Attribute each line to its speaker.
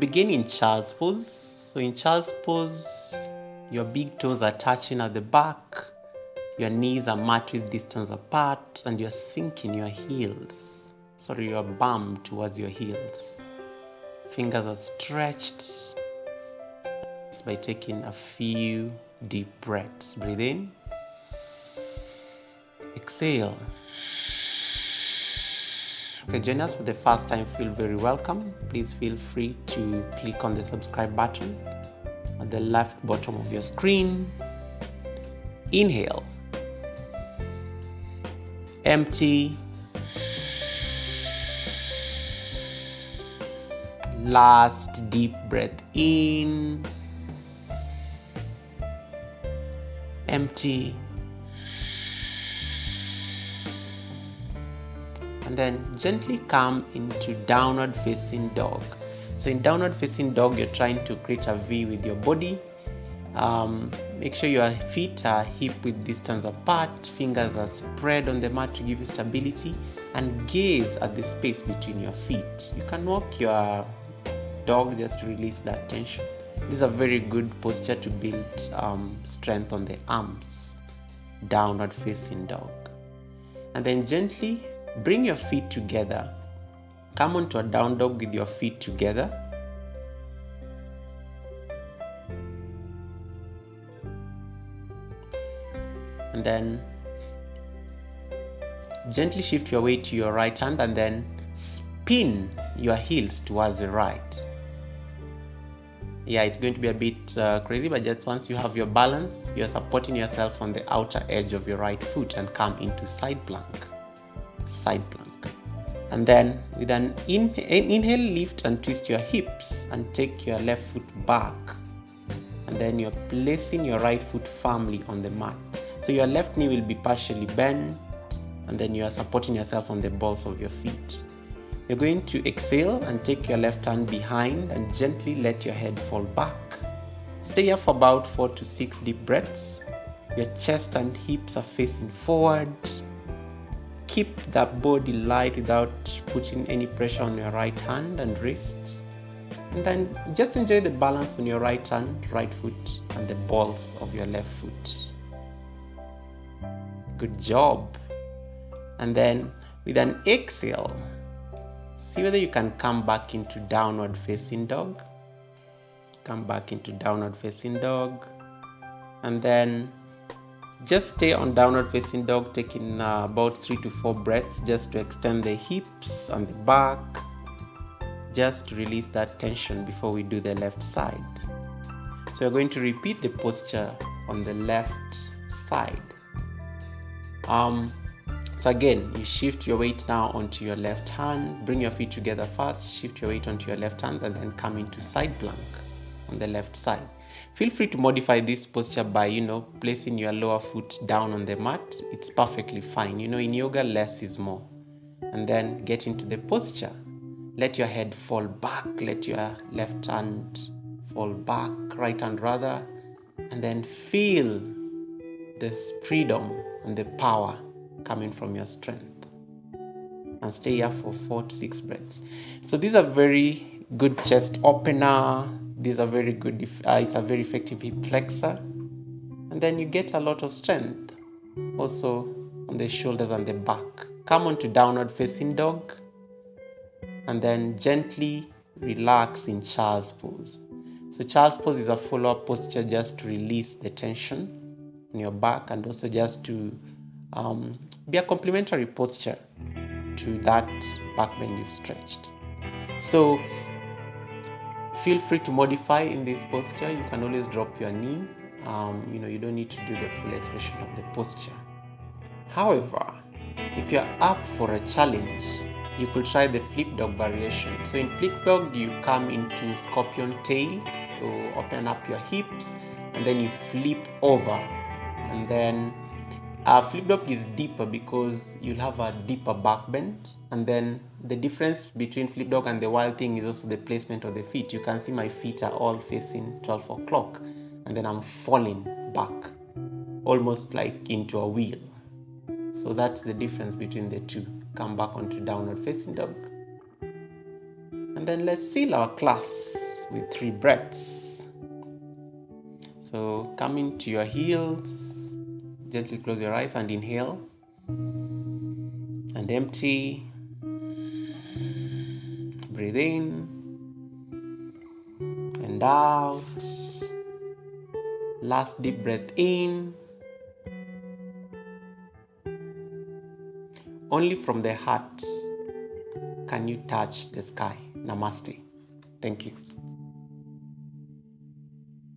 Speaker 1: begin in child's pose. So in child's pose, your big toes are touching at the back, your knees are mat width distance apart, and you're sinking your heels. Sorry, your bum towards your heels. Fingers are stretched. By taking a few deep breaths. Breathe in. Exhale. If you're joining us for the first time, feel very welcome. Please feel free to click on the subscribe button at the left bottom of your screen. Inhale. Empty. Last deep breath in. Empty. And then gently come into downward facing dog. So in downward facing dog, you're trying to create a V with your body. Make sure your feet are hip width distance apart, fingers are spread on the mat to give you stability, and gaze at the space between your feet. You can walk your dog just to release that tension. This is a very good posture to build strength on the arms. Downward facing dog. And then gently bring your feet together. Come onto a down dog with your feet together. And then gently shift your weight to your right hand and then spin your heels towards the right. Yeah, it's going to be a bit crazy, but just once you have your balance, you're supporting yourself on the outer edge of your right foot and come into side plank. Side plank. And then with an inhale, lift and twist your hips and take your left foot back. And then you're placing your right foot firmly on the mat. So your left knee will be partially bent, and then you are supporting yourself on the balls of your feet. You're going to exhale and take your left hand behind and gently let your head fall back. Stay here for about 4 to 6 deep breaths. Your chest and hips are facing forward. Keep that body light without putting any pressure on your right hand and wrist. And then just enjoy the balance on your right hand, right foot, and the balls of your left foot. Good job. And then with an exhale, see whether you can come back into downward facing dog. Come back into downward facing dog. And then just stay on downward facing dog, taking about 3 to 4 breaths just to extend the hips and the back. Just to release that tension before we do the left side. So you're going to repeat the posture on the left side. So again, you shift your weight now onto your left hand. Bring your feet together first. Shift your weight onto your left hand and then come into side plank on the left side. Feel free to modify this posture by, placing your lower foot down on the mat. It's perfectly fine. In yoga, less is more. And then get into the posture. Let your head fall back. Let your left hand fall back, right hand rather. And then feel the freedom and the power coming from your strength. And stay here for 4 to 6 breaths. So these are very good chest opener. These are very good, it's a very effective hip flexor. And then you get a lot of strength also on the shoulders and the back. Come on to downward facing dog. And then gently relax in child's pose. So child's pose is a follow-up posture just to release the tension in your back and also just to be a complementary posture to that back bend you've stretched. So feel free to modify in this posture. You can always drop your knee. You don't need to do the full expression of the posture. However, if you're up for a challenge, you could try the flip dog variation. So in flip dog, you come into scorpion tail. So open up your hips and then you flip over. And then flip dog is deeper because you'll have a deeper back bend. And then the difference between flip dog and the wild thing is also the placement of the feet. You can see my feet are all facing 12 o'clock. And then I'm falling back, almost like into a wheel. So that's the difference between the two. Come back onto downward facing dog. And then let's seal our class with 3 breaths. So coming to your heels, gently close your eyes and inhale and empty. Breathe in and out. Last deep breath in. Only from the heart can you touch the sky. Namaste. Thank you.